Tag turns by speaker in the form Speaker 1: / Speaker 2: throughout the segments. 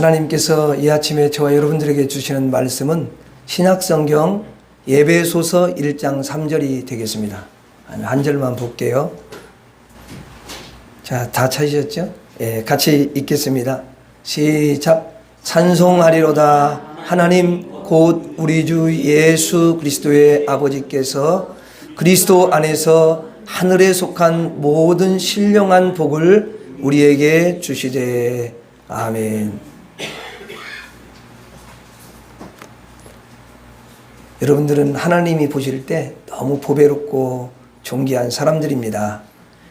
Speaker 1: 하나님께서 이 아침에 저와 여러분들에게 주시는 말씀은 신약성경 에베소서 1장 3절이 되겠습니다. 한 절만 볼게요. 자, 다 찾으셨죠? 예, 같이 읽겠습니다. 시작. 찬송하리로다. 하나님 곧 우리 주 예수 그리스도의 아버지께서 그리스도 안에서 하늘에 속한 모든 신령한 복을 우리에게 주시되. 아멘. 여러분들은 하나님이 보실 때 너무 보배롭고 존귀한 사람들입니다.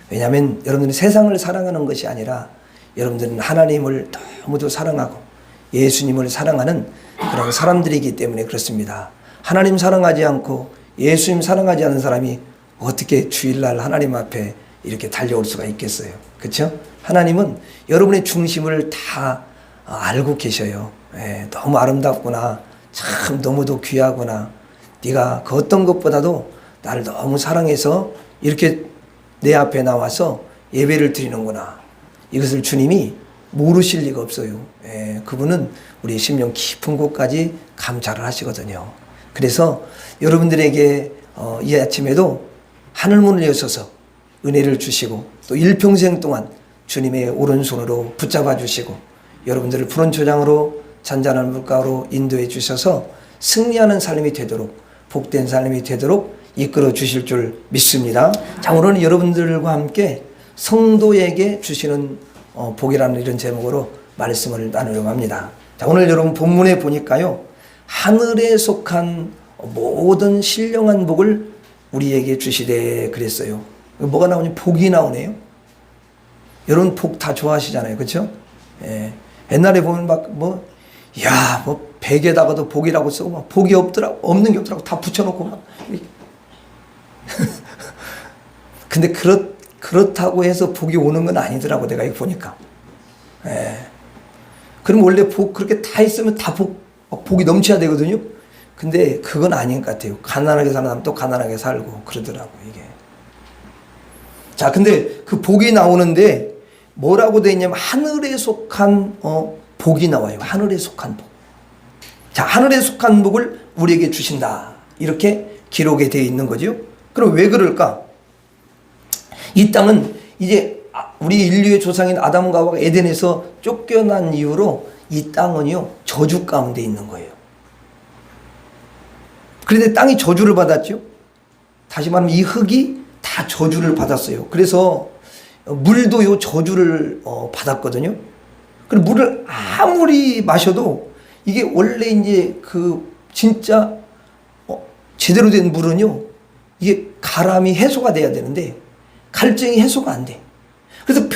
Speaker 1: 왜냐하면 여러분들은 세상을 사랑하는 것이 아니라 여러분들은 하나님을 너무도 사랑하고 예수님을 사랑하는 그런 사람들이기 때문에 그렇습니다. 하나님 사랑하지 않고 예수님 사랑하지 않는 사람이 어떻게 주일날 하나님 앞에 이렇게 달려올 수가 있겠어요? 그렇죠? 하나님은 여러분의 중심을 다 알고 계셔요. 너무 아름답구나. 참 너무도 귀하구나. 네가 그 어떤 것보다도 나를 너무 사랑해서 이렇게 내 앞에 나와서 예배를 드리는구나. 이것을 주님이 모르실 리가 없어요. 그분은 우리 심령 깊은 곳까지 감찰을 하시거든요. 그래서 여러분들에게 이 아침에도 하늘문을 여셔서 은혜를 주시고 또 일평생 동안 주님의 오른손으로 붙잡아 주시고 여러분들을 푸른 초장으로 잔잔한 물가로 인도해 주셔서 승리하는 삶이 되도록 복된 삶이 되도록 이끌어 주실 줄 믿습니다. 자, 오늘은 여러분들과 함께 성도에게 주시는 복이라는 이런 제목으로 말씀을 나누려고 합니다. 자, 오늘 여러분 본문에 보니까요, 하늘에 속한 모든 신령한 복을 우리에게 주시되 그랬어요. 뭐가 나오니? 복이 나오네요. 여러분 복 다 좋아하시잖아요. 그렇죠? 옛날에 보면 뭐 벽에다가도 복이라고 쓰고 막 복이 없는 게 없더라고 다 붙여놓고 막. 근데 그렇다고 해서 복이 오는 건 아니더라고 내가 이거 보니까. 그럼 원래 복 그렇게 다 있으면 다 복이 넘쳐야 되거든요. 근데 그건 아닌 것 같아요. 가난하게 사는 사람 또 가난하게 살고 그러더라고 이게. 자, 근데 그 복이 나오는데 뭐라고 되어 있냐면 하늘에 속한 복이 나와요. 하늘에 속한 복. 자, 하늘에 속한 복을 우리에게 주신다. 이렇게 기록이 되어 있는 거죠. 그럼 왜 그럴까? 이 땅은 이제 우리 인류의 조상인 아담과 하와가 에덴에서 쫓겨난 이후로 이 땅은요 저주 가운데 있는 거예요. 그런데 땅이 저주를 받았죠. 다시 말하면 이 흙이 다 저주를 받았어요. 그래서 물도요 저주를 받았거든요. 그리고 물을 아무리 마셔도 이게 원래 이제 그 진짜 제대로 된 물은요 이게 가람이 해소가 돼야 되는데 갈증이 해소가 안 돼. 그래서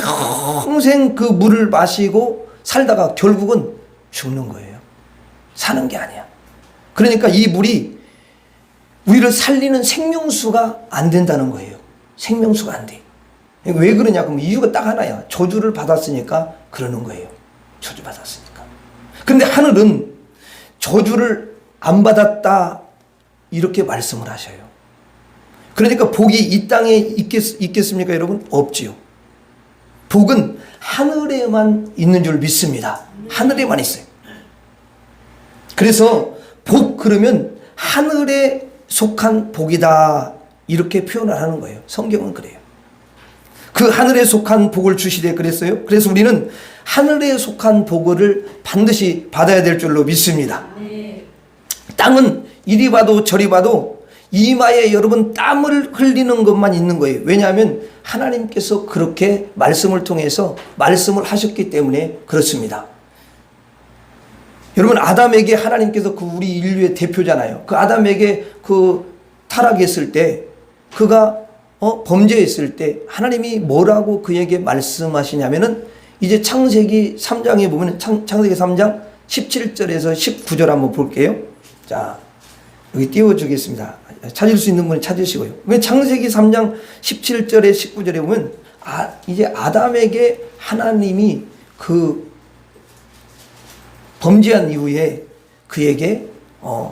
Speaker 1: 평생 그 물을 마시고 살다가 결국은 죽는 거예요. 사는 게 아니야. 그러니까 이 물이 우리를 살리는 생명수가 안 된다는 거예요. 생명수가 안 돼. 왜 그러냐? 그럼 이유가 딱 하나야. 저주를 받았으니까 그러는 거예요. 저주 받았으니까. 근데 하늘은 저주를 안 받았다 이렇게 말씀을 하셔요. 그러니까 복이 이 땅에 있겠습니까 여러분? 없지요. 복은 하늘에만 있는 줄 믿습니다. 하늘에만 있어요. 그래서 복 그러면 하늘에 속한 복이다 이렇게 표현을 하는 거예요. 성경은 그래요. 그 하늘에 속한 복을 주시되 그랬어요. 그래서 우리는 하늘에 속한 복을 반드시 받아야 될 줄로 믿습니다. 땅은 이리 봐도 저리 봐도 이마에 여러분 땀을 흘리는 것만 있는 거예요. 왜냐하면 하나님께서 그렇게 말씀을 통해서 말씀을 하셨기 때문에 그렇습니다. 여러분 아담에게 하나님께서 그 우리 인류의 대표잖아요. 그 아담에게 그 타락했을 때 그가 범죄했을 때 하나님이 뭐라고 그에게 말씀하시냐면은 이제 창세기 3장에 보면 창세기 3장 17절에서 19절 한번 볼게요. 자, 여기 띄워주겠습니다. 찾을 수 있는 분은 찾으시고요. 창세기 3장 17절에 19절에 보면 이제 아담에게 하나님이 그 범죄한 이후에 그에게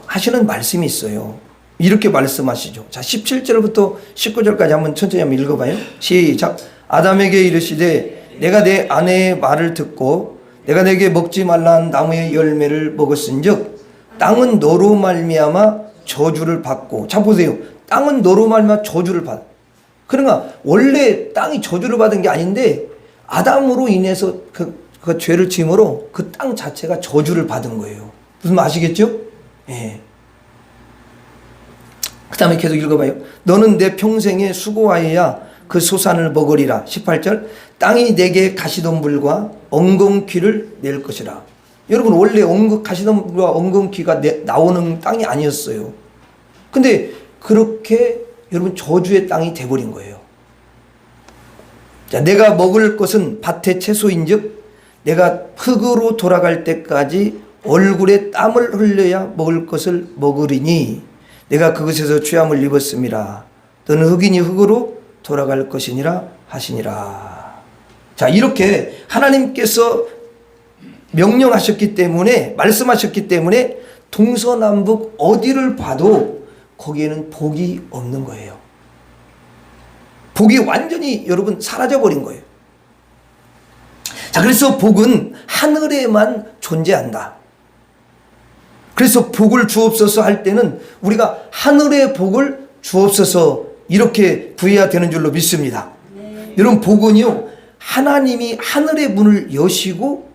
Speaker 1: 하시는 말씀이 있어요. 이렇게 말씀하시죠. 자, 17절부터 19절까지 한번 천천히 한번 읽어봐요. 시작. 아담에게 이르시되 내가 내 아내의 말을 듣고 내가 내게 먹지 말라 한 나무의 열매를 먹었은즉 땅은 너로 말미암아 저주를 받고. 자 보세요. 땅은 너로 말미암아 저주를 받아. 그러니까 원래 땅이 저주를 받은 게 아닌데 아담으로 인해서 그 죄를 지음으로 그 땅 자체가 저주를 받은 거예요. 무슨 말 아시겠죠? 예. 그 다음에 계속 읽어봐요. 너는 내 평생에 수고하여야 그 소산을 먹으리라. 18절. 땅이 내게 가시덤불과 엉겅퀴를 낼 것이라. 여러분 원래 가시덤불과 엉겅퀴가 나오는 땅이 아니었어요. 근데 그렇게 여러분 저주의 땅이 돼버린 거예요. 자, 내가 먹을 것은 밭의 채소인즉 내가 흙으로 돌아갈 때까지 얼굴에 땀을 흘려야 먹을 것을 먹으리니 내가 그것에서 죄함을 입었음이라. 너는 흙이니 흙으로 돌아갈 것이니라 하시니라. 자, 이렇게 하나님께서 명령하셨기 때문에, 말씀하셨기 때문에 동서남북 어디를 봐도 거기에는 복이 없는 거예요. 복이 완전히 여러분 사라져버린 거예요. 자, 그래서 복은 하늘에만 존재한다. 그래서 복을 주옵소서 할 때는 우리가 하늘의 복을 주옵소서 이렇게 구해야 되는 줄로 믿습니다. 여러분 복은요, 하나님이 하늘의 문을 여시고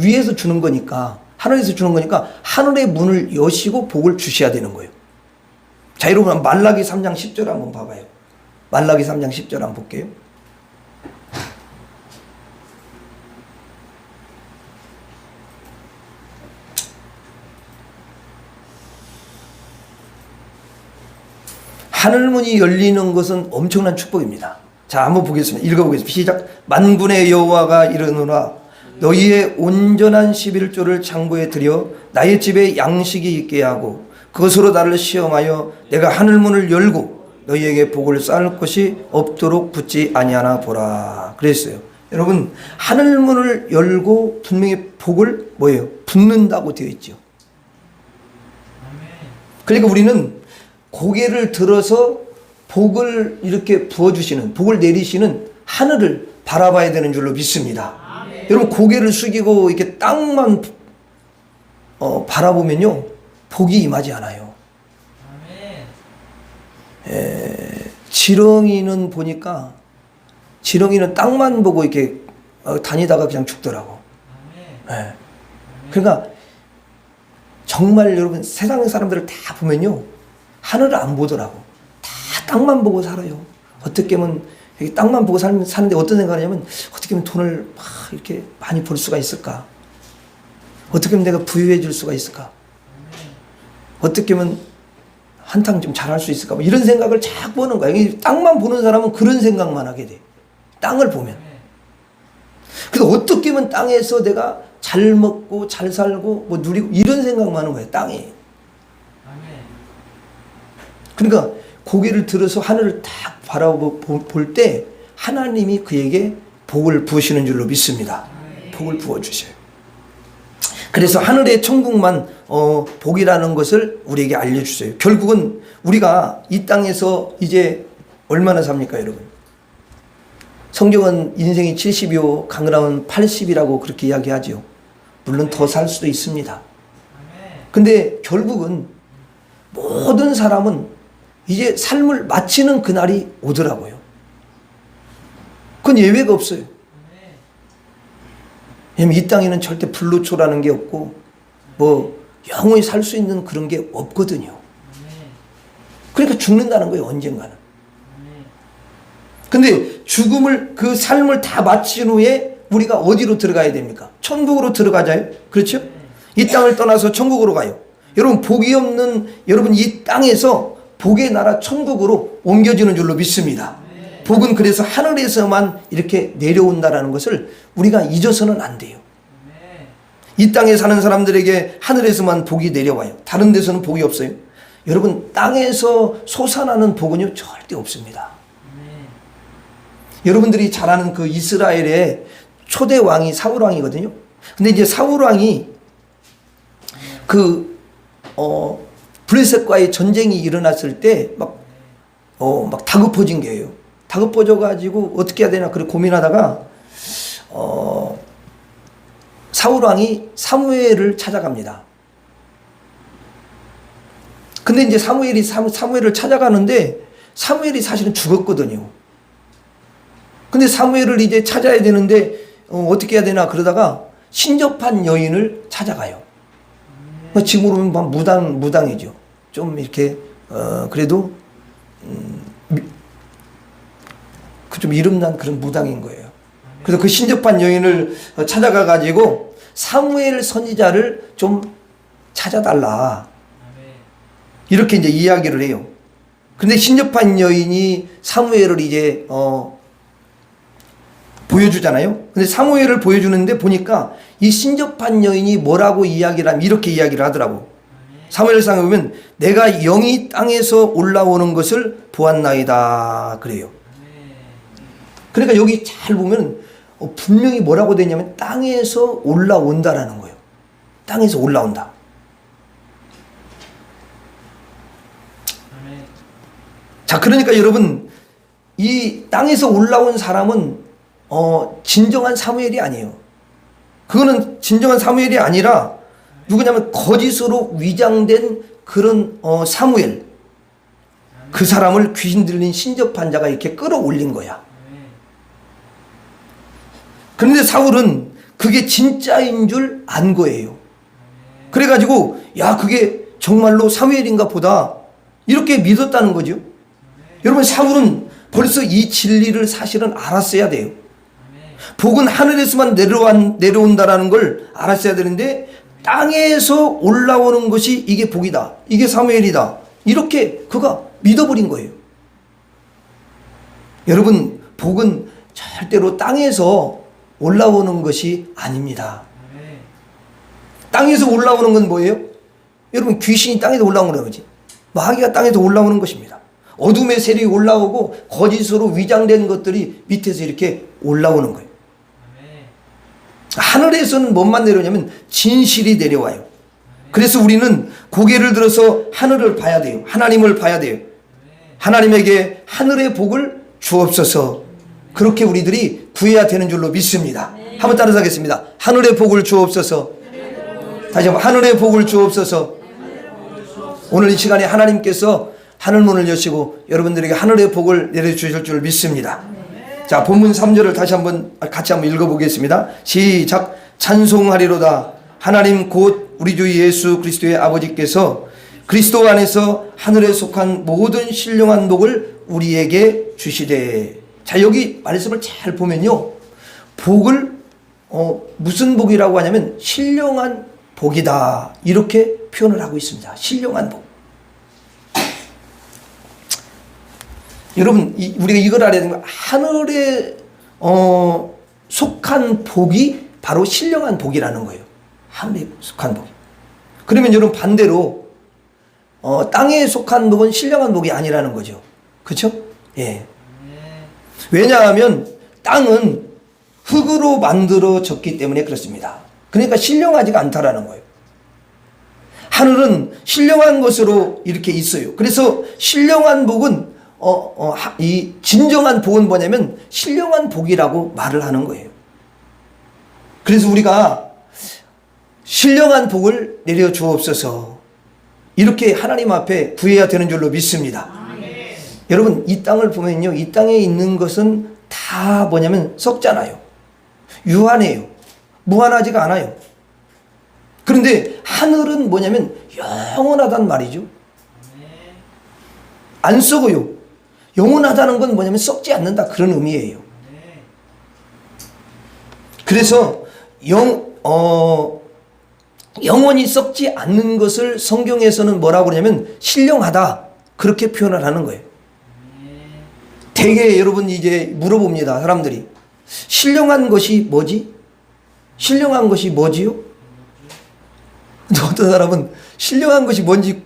Speaker 1: 위에서 주는 거니까, 하늘에서 주는 거니까 하늘의 문을 여시고 복을 주셔야 되는 거예요. 자, 여러분 말라기 3장 10절 한번 봐봐요. 말라기 3장 10절 한번 볼게요. 하늘문이 열리는 것은 엄청난 축복입니다. 자, 한번 보겠습니다. 읽어보겠습니다. 시작. 만군의 여호와가 이르노라 너희의 온전한 11조를 창고에 들여 나의 집에 양식이 있게 하고 그것으로 나를 시험하여 내가 하늘문을 열고 너희에게 복을 쌓을 것이 없도록 붙지 아니하나 보라. 그랬어요. 여러분 하늘문을 열고 분명히 복을 뭐예요? 붓는다고 되어 있죠. 그러니까 우리는 고개를 들어서 복을 이렇게 부어주시는, 복을 내리시는 하늘을 바라봐야 되는 줄로 믿습니다. 여러분 고개를 숙이고 이렇게 땅만 바라보면요 복이 임하지 않아요. 지렁이는 보니까 지렁이는 땅만 보고 이렇게 다니다가 그냥 죽더라고. 그러니까 정말 여러분 세상 사람들을 다 보면요 하늘을 안 보더라고. 다 땅만 보고 살아요. 어떻게 하면 땅만 보고 사는데 어떤 생각을 하냐면 어떻게 하면 돈을 막 이렇게 많이 벌 수가 있을까? 어떻게 하면 내가 부유해질 수가 있을까? 어떻게 하면 한탕 좀 잘할 수 있을까? 뭐 이런 생각을 자꾸 하는 거야. 땅만 보는 사람은 그런 생각만 하게 돼. 땅을 보면. 그래서 어떻게 하면 땅에서 내가 잘 먹고 잘 살고 뭐 누리고 이런 생각만 하는 거예요. 땅에. 그러니까 고개를 들어서 하늘을 딱 바라볼 때 하나님이 그에게 복을 부으시는 줄로 믿습니다. 복을 부어주셔요. 그래서 하늘의 천국만 복이라는 것을 우리에게 알려주세요. 결국은 우리가 이 땅에서 이제 얼마나 삽니까 여러분? 성경은 인생이 70이요 강건함은 80이라고 그렇게 이야기하죠. 물론 더 살 수도 있습니다. 근데 결국은 모든 사람은 이제 삶을 마치는 그날이 오더라고요. 그건 예외가 없어요. 왜냐면 이 땅에는 절대 불로초라는 게 없고 뭐 영원히 살 수 있는 그런 게 없거든요. 그러니까 죽는다는 거예요, 언젠가는. 근데 죽음을, 그 삶을 다 마친 후에 우리가 어디로 들어가야 됩니까? 천국으로 들어가자요. 그렇죠? 이 땅을 떠나서 천국으로 가요. 여러분 복이 없는 여러분 이 땅에서 복의 나라 천국으로 옮겨지는 줄로 믿습니다. 복은 그래서 하늘에서만 이렇게 내려온다라는 것을 우리가 잊어서는 안 돼요. 이 땅에 사는 사람들에게 하늘에서만 복이 내려와요. 다른 데서는 복이 없어요. 여러분 땅에서 솟아나는 복은요 절대 없습니다. 여러분들이 잘 아는 그 이스라엘의 초대 왕이 사울 왕이거든요. 근데 이제 사울 왕이 블레셋과의 전쟁이 일어났을 때 막 다급해진 게예요. 다급해져 가지고 어떻게 해야 되나 그래 고민하다가 사울 왕이 사무엘을 찾아갑니다. 근데 이제 사무엘을 찾아가는데 사무엘이 사실은 죽었거든요. 근데 사무엘을 이제 찾아야 되는데 어떻게 해야 되나 그러다가 신접한 여인을 찾아가요. 지금으로 보면 무당이죠. 좀 이렇게 그래도 좀 이름난 그런 무당인 거예요. 그래서 그 신접한 여인을 찾아가 가지고 사무엘 선지자를 좀 찾아달라. 이렇게 이제 이야기를 해요. 근데 신접한 여인이 사무엘을 이제 보여주잖아요. 근데 사무엘을 보여주는데 보니까 이 신접한 여인이 뭐라고 이야기를 하면 이렇게 이야기를 하더라고. 사무엘상에 보면 내가 영이 땅에서 올라오는 것을 보았나이다 그래요. 그러니까 여기 잘 보면 분명히 뭐라고 되냐면 땅에서 올라온다라는 거예요. 땅에서 올라온다. 자, 그러니까 여러분 이 땅에서 올라온 사람은 진정한 사무엘이 아니에요. 그거는 진정한 사무엘이 아니라 누구냐면 거짓으로 위장된 그런 사무엘, 그 사람을 귀신 들린 신접한 자가 이렇게 끌어올린 거야. 그런데 사울은 그게 진짜인 줄 안 거예요. 그래가지고 야 그게 정말로 사무엘인가 보다 이렇게 믿었다는 거죠. 여러분 사울은 벌써 이 진리를 사실은 알았어야 돼요. 복은 하늘에서만 내려온다라는 걸 알았어야 되는데 땅에서 올라오는 것이 이게 복이다. 이게 사무엘이다. 이렇게 그가 믿어버린 거예요. 여러분 복은 절대로 땅에서 올라오는 것이 아닙니다. 땅에서 올라오는 건 뭐예요? 여러분 귀신이 땅에서 올라오는 거지. 마귀가 땅에서 올라오는 것입니다. 어둠의 세력이 올라오고 거짓으로 위장된 것들이 밑에서 이렇게 올라오는 거예요. 하늘에서는 뭐만 내려오냐면 진실이 내려와요. 그래서 우리는 고개를 들어서 하늘을 봐야 돼요. 하나님을 봐야 돼요. 하나님에게 하늘의 복을 주옵소서. 그렇게 우리들이 구해야 되는 줄로 믿습니다. 한번 따라서 하겠습니다. 하늘의 복을 주옵소서. 다시 한번 하늘의 복을 주옵소서. 오늘 이 시간에 하나님께서 하늘문을 여시고 여러분들에게 하늘의 복을 내려주실 줄 믿습니다. 자, 본문 3절을 다시 한번 같이 한번 읽어보겠습니다. 시작. 찬송하리로다. 하나님 곧 우리 주 예수 그리스도의 아버지께서 그리스도 안에서 하늘에 속한 모든 신령한 복을 우리에게 주시되. 자, 여기 말씀을 잘 보면요, 복을 무슨 복이라고 하냐면 신령한 복이다 이렇게 표현을 하고 있습니다. 신령한 복. 여러분 우리가 이걸 알아야 되는 건 하늘에 속한 복이 바로 신령한 복이라는 거예요. 하늘에 속한 복. 그러면 여러분 반대로 땅에 속한 복은 신령한 복이 아니라는 거죠. 그렇죠? 예. 왜냐하면 땅은 흙으로 만들어졌기 때문에 그렇습니다. 그러니까 신령하지가 않다라는 거예요. 하늘은 신령한 것으로 이렇게 있어요. 그래서 신령한 복은 이 진정한 복은 뭐냐면 신령한 복이라고 말을 하는 거예요. 그래서 우리가 신령한 복을 내려 주옵소서 이렇게 하나님 앞에 구해야 되는 줄로 믿습니다. 여러분 이 땅을 보면요, 이 땅에 있는 것은 다 뭐냐면 썩잖아요. 유한해요. 무한하지가 않아요. 그런데 하늘은 뭐냐면 영원하단 말이죠. 안 썩어요. 영원하다는 건 뭐냐면 썩지 않는다 그런 의미예요. 그래서 영원히 썩지 않는 것을 성경에서는 뭐라고 그러냐면 신령하다 그렇게 표현을 하는 거예요. 되게 여러분 이제 물어봅니다. 사람들이 신령한 것이 뭐지? 신령한 것이 뭐지요? 근데 어떤 사람은 신령한 것이 뭔지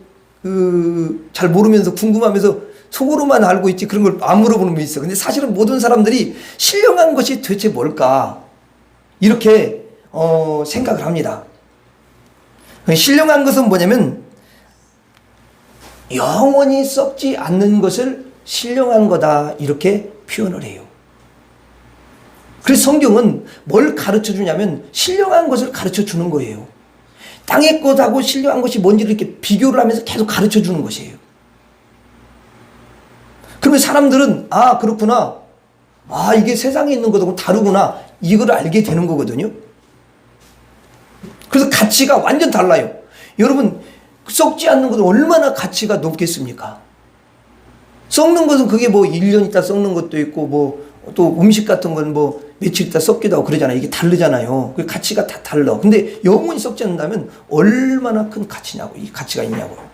Speaker 1: 잘 모르면서 궁금하면서 속으로만 알고 있지 그런 걸 안 물어보는 분이 있어. 근데 사실은 모든 사람들이 신령한 것이 도대체 뭘까? 이렇게 생각을 합니다. 신령한 것은 뭐냐면 영원히 썩지 않는 것을 신령한 거다 이렇게 표현을 해요. 그래서 성경은 뭘 가르쳐 주냐면 신령한 것을 가르쳐 주는 거예요. 땅의 것하고 신령한 것이 뭔지를 이렇게 비교를 하면서 계속 가르쳐 주는 것이에요. 그러면 사람들은 아 그렇구나, 아 이게 세상에 있는 것하고 다르구나, 이걸 알게 되는 거거든요. 그래서 가치가 완전 달라요. 여러분, 썩지 않는 것은 얼마나 가치가 높겠습니까? 썩는 것은 그게 뭐 1년 있다 썩는 것도 있고 뭐 또 음식 같은 건 뭐 며칠 있다 썩기도 하고 그러잖아요. 이게 다르잖아요. 그 가치가 다 달라. 근데 영원히 썩지 않는다면 얼마나 큰 가치냐고, 이 가치가 있냐고요.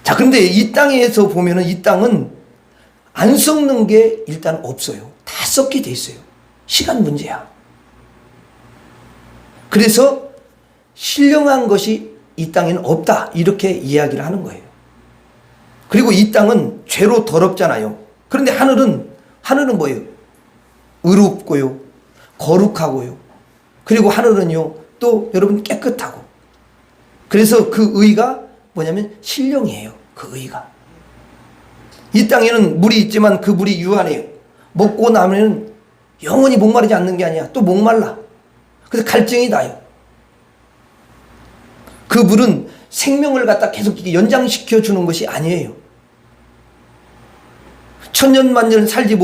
Speaker 1: 자, 근데 이 땅에서 보면은 이 땅은 안 썩는 게 일단 없어요. 다 썩게 돼 있어요. 시간 문제야. 그래서 신령한 것이 이 땅에는 없다, 이렇게 이야기를 하는 거예요. 그리고 이 땅은 죄로 더럽잖아요. 그런데 하늘은 뭐예요? 의롭고요, 거룩하고요. 그리고 하늘은요 또 여러분 깨끗하고. 그래서 그 의가 뭐냐면 신령이에요. 그 의가. 이 땅에는 물이 있지만 그 물이 유한해요. 먹고 나면 영원히 목마르지 않는 게 아니야. 또 목말라. 그래서 갈증이 나요. 그 물은 생명을 갖다 계속 연장시켜 주는 것이 아니에요. 천년만년 살지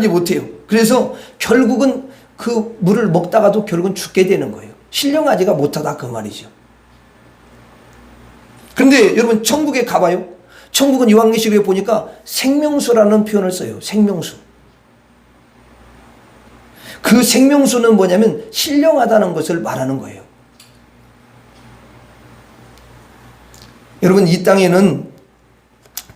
Speaker 1: 못해요. 그래서 결국은 그 물을 먹다가도 결국은 죽게 되는 거예요. 신령하지가 못하다, 그 말이죠. 그런데 여러분 천국에 가봐요. 천국은 요한계시록에 보니까 생명수라는 표현을 써요. 생명수. 그 생명수는 뭐냐면 신령하다는 것을 말하는 거예요. 여러분, 이 땅에는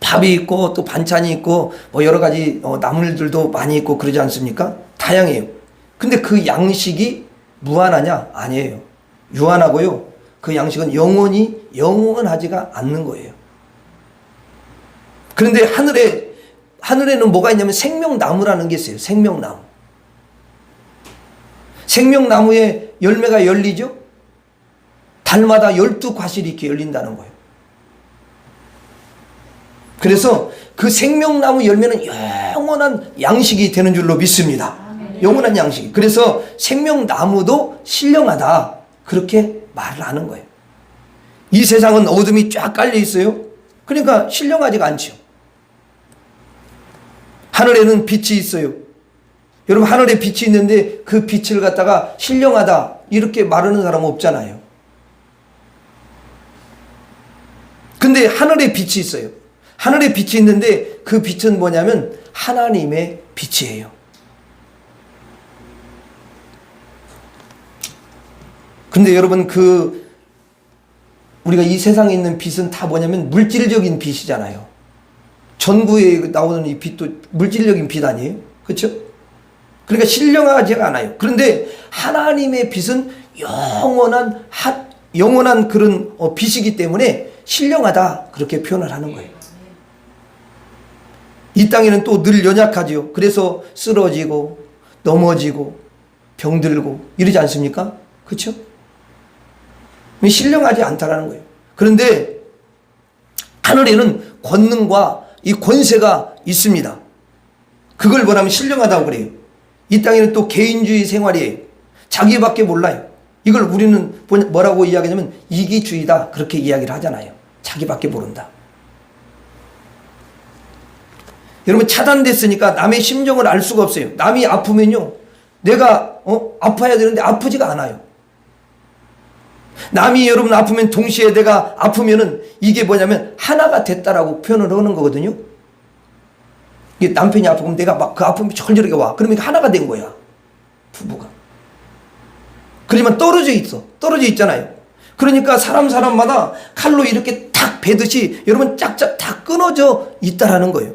Speaker 1: 밥이 있고 또 반찬이 있고 뭐 여러 가지 나물들도 많이 있고 그러지 않습니까? 다양해요. 근데 그 양식이 무한하냐? 아니에요. 유한하고요. 그 양식은 영원하지가 않는 거예요. 그런데 하늘에는 뭐가 있냐면 생명나무라는 게 있어요. 생명나무. 생명나무에 열매가 열리죠? 달마다 12과실이 이렇게 열린다는 거예요. 그래서 그 생명나무 열매는 영원한 양식이 되는 줄로 믿습니다. 영원한 양식이. 그래서 생명나무도 신령하다, 그렇게 말을 하는 거예요. 이 세상은 어둠이 쫙 깔려 있어요. 그러니까 신령하지가 않죠. 하늘에는 빛이 있어요. 여러분, 하늘에 빛이 있는데 그 빛을 갖다가 신령하다 이렇게 말하는 사람은 없잖아요. 근데 하늘에 빛이 있어요. 하늘에 빛이 있는데 그 빛은 뭐냐면 하나님의 빛이에요. 근데 여러분, 우리가 이 세상에 있는 빛은 다 뭐냐면 물질적인 빛이잖아요. 전구에 나오는 이 빛도 물질적인 빛 아니에요? 그렇죠? 그러니까 신령하지가 않아요. 그런데 하나님의 빛은 영원한 그런 빛이기 때문에 신령하다, 그렇게 표현을 하는 거예요. 이 땅에는 또 늘 연약하지요. 그래서 쓰러지고 넘어지고 병들고 이러지 않습니까? 그렇죠? 신령하지 않다라는 거예요. 그런데 하늘에는 권능과 이 권세가 있습니다. 그걸 뭐라면 신령하다고 그래요. 이 땅에는 또 개인주의 생활이에요. 자기밖에 몰라요. 이걸 우리는 뭐라고 이야기하냐면 이기주의다, 그렇게 이야기를 하잖아요. 자기밖에 모른다. 여러분, 차단됐으니까 남의 심정을 알 수가 없어요. 남이 아프면요, 내가 아파야 되는데 아프지가 않아요. 남이 여러분 아프면 동시에 내가 아프면은 이게 뭐냐면 하나가 됐다라고 표현을 하는 거거든요. 이게 남편이 아프면 내가 막 그 아픔이 절절하게 와. 그러면 하나가 된 거야, 부부가. 그러지만 떨어져 있잖아요. 그러니까 사람마다 칼로 이렇게 탁 베듯이 여러분 짝짝 다 끊어져 있다라는 거예요.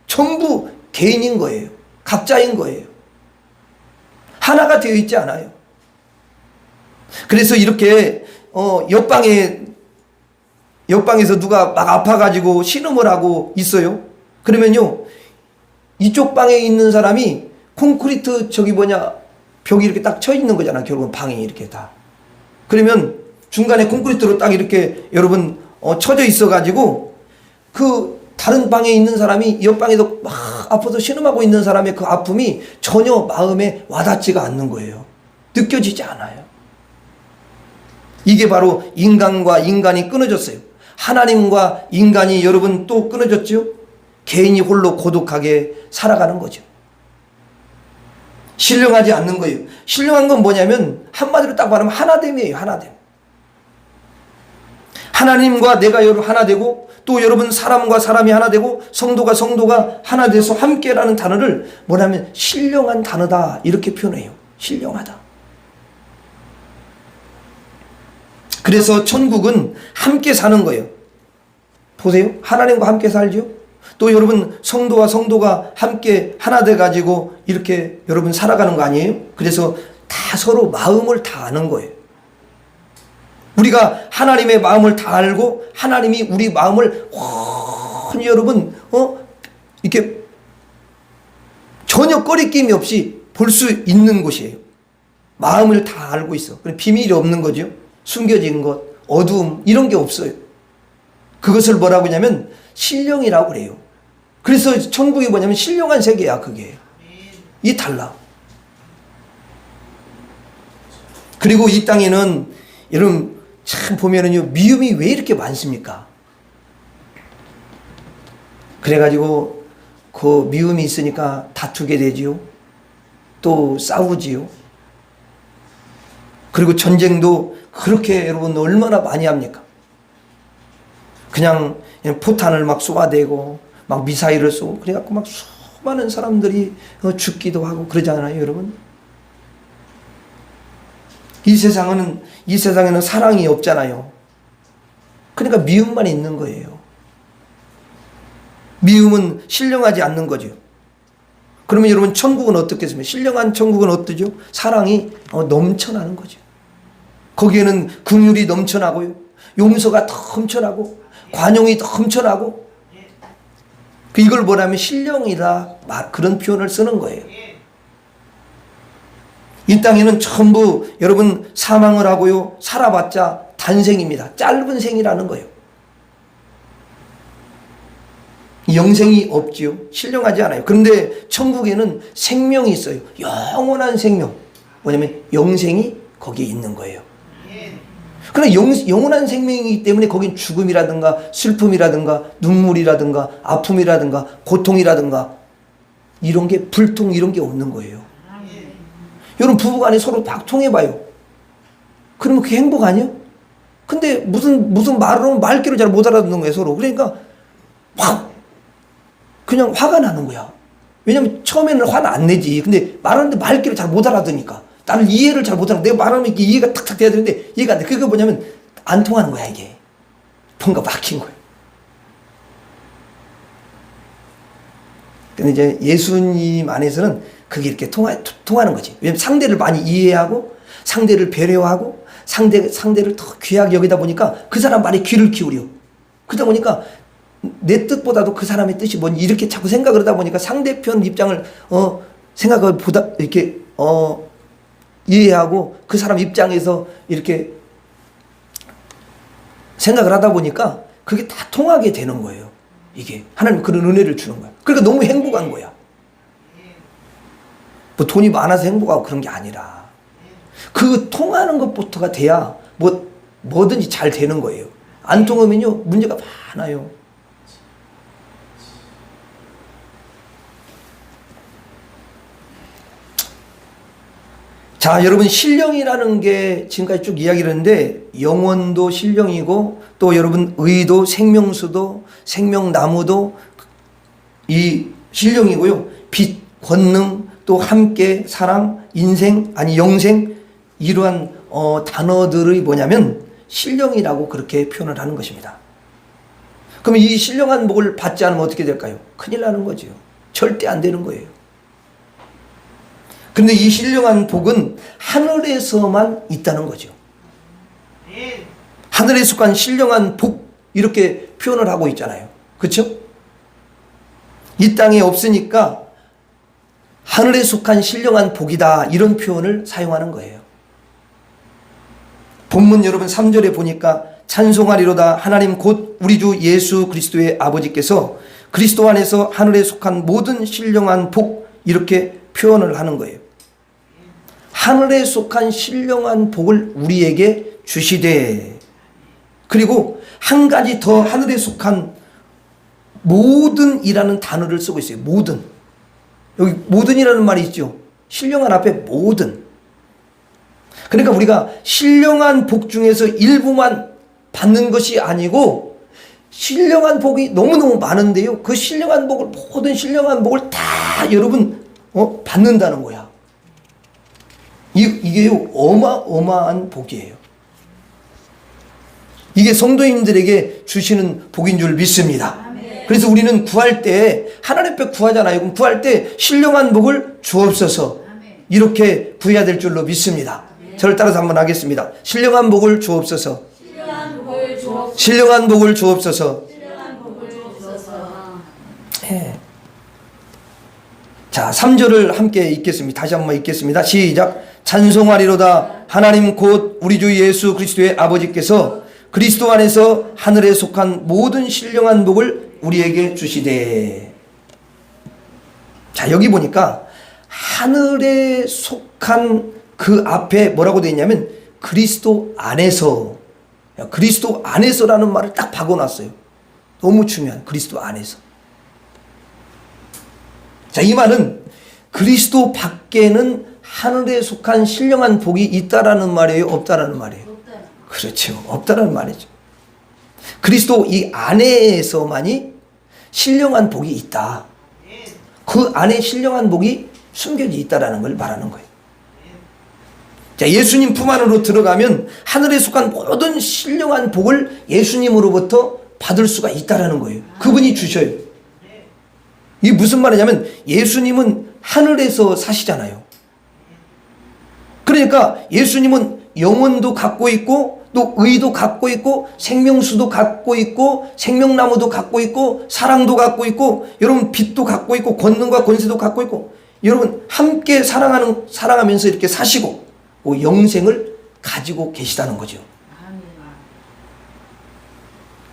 Speaker 1: 전부 개인인 거예요. 각자인 거예요. 하나가 되어 있지 않아요. 그래서 이렇게 옆방에서 누가 막 아파가지고 신음을 하고 있어요. 그러면요, 이쪽 방에 있는 사람이 콘크리트 벽이 이렇게 딱 쳐 있는 거잖아. 결국은 방이 이렇게 다. 그러면 중간에 콘크리트로 딱 이렇게 여러분 쳐져 있어가지고 그 다른 방에 있는 사람이 옆 방에도 막 아파서 신음하고 있는 사람의 그 아픔이 전혀 마음에 와닿지가 않는 거예요. 느껴지지 않아요. 이게 바로 인간과 인간이 끊어졌어요. 하나님과 인간이 여러분 또 끊어졌죠. 개인이 홀로 고독하게 살아가는 거죠. 신령하지 않는 거예요. 신령한 건 뭐냐면 한마디로 딱 말하면 하나됨이에요. 하나됨. 하나님과 내가 여러분 하나 되고, 또 여러분 사람과 사람이 하나 되고, 성도가 하나 돼서 함께라는 단어를 뭐냐면 신령한 단어다 이렇게 표현해요. 신령하다. 그래서 천국은 함께 사는 거예요. 보세요. 하나님과 함께 살죠. 또 여러분 성도가 함께 하나 돼 가지고 이렇게 여러분 살아가는 거 아니에요? 그래서 다 서로 마음을 다 아는 거예요. 우리가 하나님의 마음을 다 알고 하나님이 우리 마음을 훤히 여러분 이렇게 전혀 꺼리낌이 없이 볼 수 있는 곳이에요. 마음을 다 알고 있어. 비밀이 없는 거죠. 숨겨진 것, 어두움 이런 게 없어요. 그것을 뭐라고 하냐면 신령이라고 그래요. 그래서 천국이 뭐냐면 신령한 세계야. 그게 이 달라. 그리고 이 땅에는 여러분 참 보면은요, 미움이 왜 이렇게 많습니까? 그래가지고 그 미움이 있으니까 다투게 되지요. 또 싸우지요. 그리고 전쟁도 그렇게 여러분 얼마나 많이 합니까? 그냥 포탄을 막 쏘아대고 막 미사일을 쏘고 그래갖고 막 수많은 사람들이 죽기도 하고 그러잖아요, 여러분. 이 세상에는 사랑이 없잖아요. 그러니까 미움만 있는 거예요. 미움은 신령하지 않는 거죠. 그러면 여러분 천국은 어떻겠습니까? 신령한 천국은 어떠죠? 사랑이 넘쳐나는 거죠. 거기에는 긍휼이 넘쳐나고요. 용서가 넘쳐나고 관용이 넘쳐나고 이걸 뭐라면 신령이다 그런 표현을 쓰는 거예요. 이 땅에는 전부 여러분 사망을 하고요. 살아봤자 단생입니다. 짧은 생이라는 거예요. 영생이 없지요. 신령하지 않아요. 그런데 천국에는 생명이 있어요. 영원한 생명. 뭐냐면 영생이 거기에 있는 거예요. 그러나 영원한 생명이기 때문에 거긴 죽음이라든가 슬픔이라든가 눈물이라든가 아픔이라든가 고통이라든가 이런 게 불통 이런 게 없는 거예요. 여러분 부부간에 서로 막 통해봐요. 그러면 그게 행복 아니에요? 근데 무슨 말을 하면 말귀를 잘 못 알아듣는 거예요, 서로. 그러니까 그냥 화가 나는 거야. 왜냐면 처음에는 화는 안 내지. 근데 말하는데 말귀를 잘 못 알아듣니까. 나를 이해를 잘 못 알아. 내가 말하면 이렇게 이해가 탁탁 돼야 되는데 이해가 안 돼. 그게 뭐냐면 안 통하는 거야, 이게. 뭔가 막힌 거예요. 근데 이제 예수님 안에서는 그게 이렇게 통하는 거지. 왜냐면 상대를 많이 이해하고 상대를 배려하고 상대를 더 귀하게 여기다 보니까 그 사람 말에 귀를 기울여. 그러다 보니까 내 뜻보다도 그 사람의 뜻이 뭔지 이렇게 자꾸 생각을 하다 보니까 상대편 입장을 생각을 보다 이렇게 이해하고 그 사람 입장에서 이렇게 생각을 하다 보니까 그게 다 통하게 되는 거예요. 이게 하나님 그런 은혜를 주는 거야. 그러니까 너무 행복한 거야. 뭐 돈이 많아서 행복하고 그런 게 아니라 그 통하는 것부터가 돼야 뭐든지 잘 되는 거예요. 안 통하면요 문제가 많아요. 자, 여러분 신령이라는 게 지금까지 쭉 이야기를 했는데 영원도 신령이고 또 여러분 의도 생명수도 생명나무도 이 신령이고요. 빛, 권능, 또 함께, 사랑, 인생, 아니 영생 이러한 단어들이 뭐냐면 신령이라고 그렇게 표현을 하는 것입니다. 그럼 이 신령한 복을 받지 않으면 어떻게 될까요? 큰일 나는 거죠. 절대 안 되는 거예요. 그런데 이 신령한 복은 하늘에서만 있다는 거죠. 하늘에 속한 신령한 복 이렇게 표현을 하고 있잖아요. 그렇죠? 이 땅에 없으니까 하늘에 속한 신령한 복이다 이런 표현을 사용하는 거예요. 본문 여러분 3절에 보니까 찬송하리로다. 하나님 곧 우리 주 예수 그리스도의 아버지께서 그리스도 안에서 하늘에 속한 모든 신령한 복, 이렇게 표현을 하는 거예요. 하늘에 속한 신령한 복을 우리에게 주시되, 그리고 한 가지 더 하늘에 속한 모든이라는 단어를 쓰고 있어요. 모든. 여기 모든이라는 말이 있죠. 신령한 앞에 모든. 그러니까 우리가 신령한 복 중에서 일부만 받는 것이 아니고 신령한 복이 너무너무 많은데요. 그 신령한 복을, 모든 신령한 복을 다 여러분 받는다는 거야. 이게요, 어마어마한 복이에요. 이게 성도님들에게 주시는 복인 줄 믿습니다. 그래서 우리는 구할 때 하나님 앞에 구하잖아요. 그럼 구할 때 신령한 복을 주옵소서, 이렇게 구해야 될 줄로 믿습니다. 저를 따라서 한번 하겠습니다. 신령한 복을 주옵소서. 신령한 복을 주옵소서. 네. 자, 3절을 함께 읽겠습니다. 다시 한번 읽겠습니다. 시작. 찬송하리로다. 하나님 곧 우리 주 예수 그리스도의 아버지께서 그리스도 안에서 하늘에 속한 모든 신령한 복을 우리에게 주시되. 자, 여기 보니까 하늘에 속한 그 앞에 뭐라고 되어 있냐면 그리스도 안에서, 그리스도 안에서라는 말을 딱 박아놨어요. 너무 중요한, 그리스도 안에서. 자, 이 말은 그리스도 밖에는 하늘에 속한 신령한 복이 있다라는 말이에요, 없다라는 말이에요? 그렇죠, 없다라는 말이죠. 그리스도 이 안에서만이 신령한 복이 있다. 그 안에 신령한 복이 숨겨져 있다라는 걸 말하는 거예요. 자, 예수님 품 안으로 들어가면 하늘에 속한 모든 신령한 복을 예수님으로부터 받을 수가 있다라는 거예요. 그분이 주셔요. 이게 무슨 말이냐면 예수님은 하늘에서 사시잖아요. 그러니까 예수님은 영혼도 갖고 있고 또 의도 갖고 있고 생명수도 갖고 있고 생명나무도 갖고 있고 사랑도 갖고 있고 여러분 빛도 갖고 있고 권능과 권세도 갖고 있고 여러분 함께 사랑하면서 이렇게 사시고 영생을 가지고 계시다는 거죠.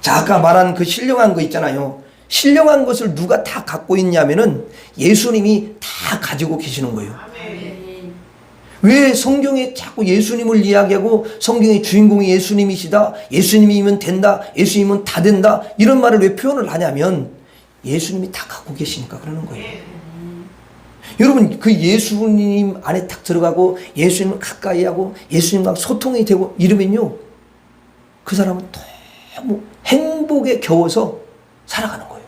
Speaker 1: 자, 아까 말한 그 신령한 거 있잖아요. 신령한 것을 누가 다 갖고 있냐면은 예수님이 다 가지고 계시는 거예요. 왜 성경에 자꾸 예수님을 이야기하고 성경의 주인공이 예수님이시다, 예수님이면 된다, 예수님은 다 된다, 이런 말을 왜 표현을 하냐면 예수님이 다 갖고 계시니까 그러는 거예요. 여러분, 그 예수님 안에 딱 들어가고 예수님을 가까이 하고 예수님과 소통이 되고 이러면요, 그 사람은 너무 행복에 겨워서 살아가는 거예요.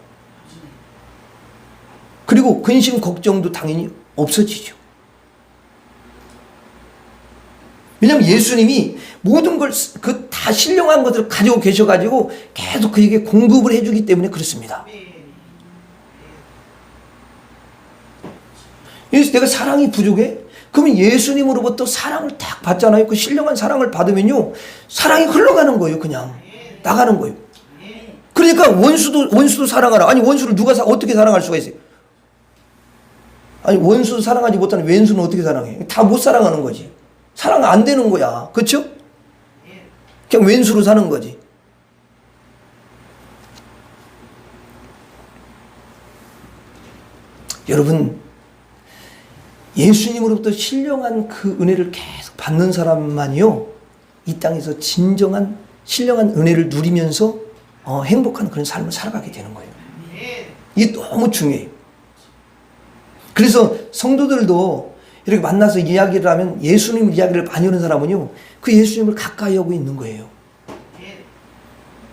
Speaker 1: 그리고 근심 걱정도 당연히 없어지죠. 왜냐하면 예수님이 모든 걸 그 다 신령한 것들을 가지고 계셔가지고 계속 그에게 공급을 해주기 때문에 그렇습니다. 그래서 내가 사랑이 부족해? 그러면 예수님으로부터 사랑을 딱 받잖아요. 그 신령한 사랑을 받으면요, 사랑이 흘러가는 거예요. 그냥 나가는 거예요. 그러니까 원수도 사랑하라. 아니, 원수를 누가 어떻게 사랑할 수가 있어요? 아니, 원수도 사랑하지 못하는 왼수는 어떻게 사랑해? 다 못 사랑하는 거지. 사랑 안 되는 거야. 그렇죠? 그냥 왼수로 사는 거지. 여러분, 예수님으로부터 신령한 그 은혜를 계속 받는 사람만이요, 이 땅에서 진정한 신령한 은혜를 누리면서 행복한 그런 삶을 살아가게 되는 거예요. 이게 너무 중요해요. 그래서 성도들도 이렇게 만나서 이야기를 하면, 예수님 이야기를 많이 하는 사람은요, 그 예수님을 가까이 하고 있는 거예요.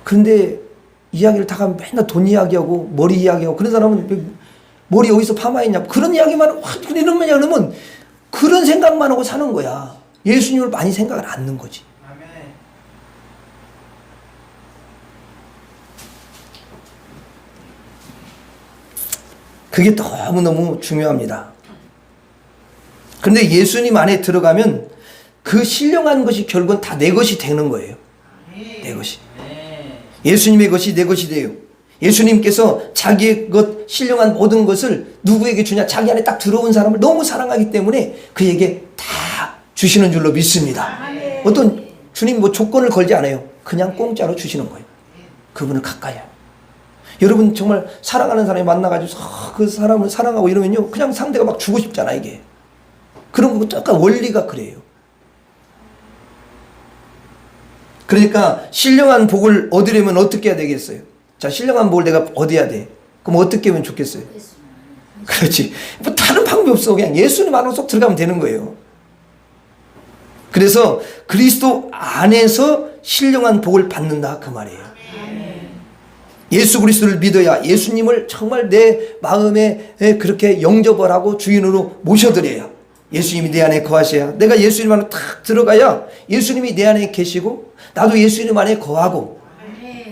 Speaker 1: 그런데 이야기를 다 가면 맨날 돈 이야기하고 머리 이야기하고, 그런 사람은 머리 여기서 파마했냐, 그런 이야기만 하고, 이런 말이야 그러면 그런 생각만 하고 사는 거야. 예수님을 많이 생각을 안 하는 거지. 그게 너무너무 중요합니다. 그런데 예수님 안에 들어가면 그 신령한 것이 결국은 다 내 것이 되는 거예요. 내 것이. 예수님의 것이 내 것이 돼요. 예수님께서 자기의 것, 신령한 모든 것을 누구에게 주냐? 자기 안에 딱 들어온 사람을 너무 사랑하기 때문에 그에게 다 주시는 줄로 믿습니다. 어떤 주님 뭐 조건을 걸지 않아요. 그냥 공짜로 주시는 거예요. 그분을 가까이 해요. 여러분 정말 사랑하는 사람이 만나가지고 그 사람을 사랑하고 이러면요, 그냥 상대가 막 주고 싶잖아. 이게 그런 거 약간 원리가 그래요. 그러니까 신령한 복을 얻으려면 어떻게 해야 되겠어요? 자, 신령한 복을 내가 얻어야 돼. 그럼 어떻게 하면 좋겠어요? 그렇지. 뭐 다른 방법이 없어. 그냥 예수님 안으로 쏙 들어가면 되는 거예요. 그래서 그리스도 안에서 신령한 복을 받는다 그 말이에요. 예수 그리스도를 믿어야, 예수님을 정말 내 마음에 그렇게 영접을 하고 주인으로 모셔드려야, 예수님이 내 안에 거하셔야, 내가 예수님 안에 탁 들어가야 예수님이 내 안에 계시고 나도 예수님 안에 거하고,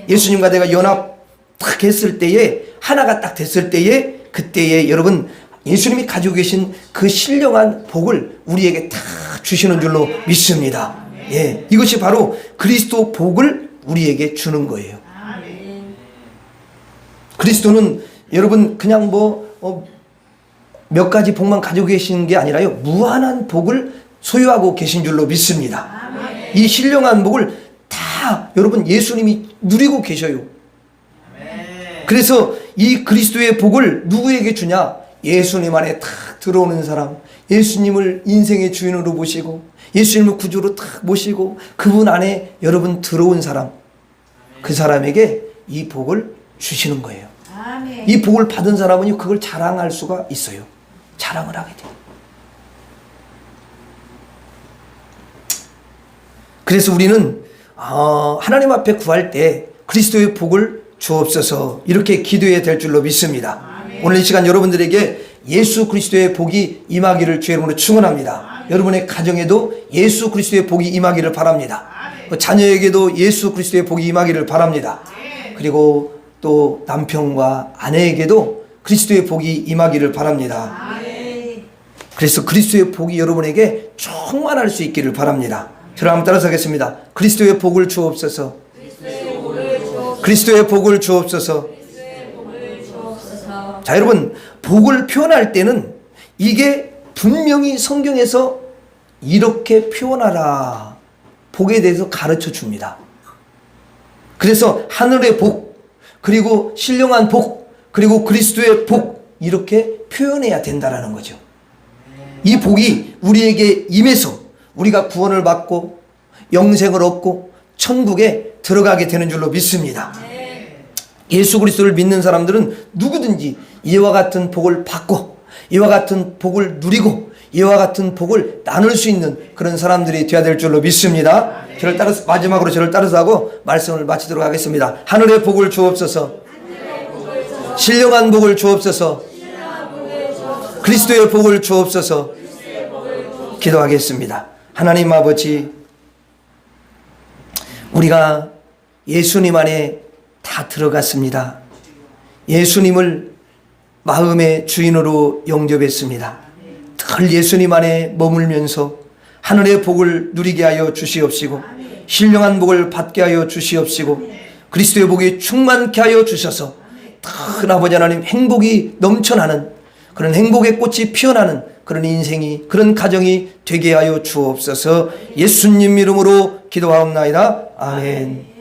Speaker 1: 예수님과 내가 연합 딱 했을 때에, 하나가 딱 됐을 때에, 그때에 여러분 예수님이 가지고 계신 그 신령한 복을 우리에게 다 주시는 줄로 믿습니다. 예, 이것이 바로 그리스도 복을 우리에게 주는 거예요. 그리스도는 여러분 그냥 몇 가지 복만 가지고 계신 게 아니라요, 무한한 복을 소유하고 계신 줄로 믿습니다. 이 신령한 복을 다 여러분 예수님이 누리고 계셔요. 그래서 이 그리스도의 복을 누구에게 주냐? 예수님 안에 탁 들어오는 사람, 예수님을 인생의 주인으로 모시고 예수님을 구주로 탁 모시고 그분 안에 여러분 들어온 사람, 그 사람에게 이 복을 주시는 거예요. 이 복을 받은 사람은 그걸 자랑할 수가 있어요. 자랑을 하게 돼요. 그래서 우리는 하나님 앞에 구할 때 그리스도의 복을 주옵소서 이렇게 기도해야 될 줄로 믿습니다. 오늘 이 시간 여러분들에게 예수 그리스도의 복이 임하기를 주의 이름으로 축원합니다. 여러분의 가정에도 예수 그리스도의 복이 임하기를 바랍니다. 자녀에게도 예수 그리스도의 복이 임하기를 바랍니다. 그리고 또 남편과 아내에게도 그리스도의 복이 임하기를 바랍니다. 그래서 그리스도의 복이 여러분에게 충만할 수 있기를 바랍니다. 저를 한번 따라서 하겠습니다. 그리스도의 복을 주옵소서. 그리스도의 복을 주옵소서. 자, 여러분 복을 표현할 때는 이게 분명히 성경에서 이렇게 표현하라, 복에 대해서 가르쳐 줍니다. 그래서 하늘의 복, 그리고 신령한 복, 그리고 그리스도의 복, 이렇게 표현해야 된다라는 거죠. 이 복이 우리에게 임해서 우리가 구원을 받고 영생을 얻고 천국에 들어가게 되는 줄로 믿습니다. 예수 그리스도를 믿는 사람들은 누구든지 이와 같은 복을 받고 이와 같은 복을 누리고 이와 같은 복을 나눌 수 있는 그런 사람들이 되어야 될 줄로 믿습니다. 저를 따라서, 마지막으로 저를 따라서 하고 말씀을 마치도록 하겠습니다. 하늘의 복을 주옵소서. 신령한 복을 주옵소서. 그리스도의 복을 주옵소서. 기도하겠습니다. 하나님 아버지, 우리가 예수님 안에 다 들어갔습니다. 예수님을 마음의 주인으로 영접했습니다. 늘 예수님 안에 머물면서 하늘의 복을 누리게 하여 주시옵시고 신령한 복을 받게 하여 주시옵시고 그리스도의 복이 충만케 하여 주셔서 큰 아버지 하나님 행복이 넘쳐나는 그런 행복의 꽃이 피어나는 그런 인생이, 그런 가정이 되게 하여 주옵소서. 예수님 이름으로 기도하옵나이다. 아멘.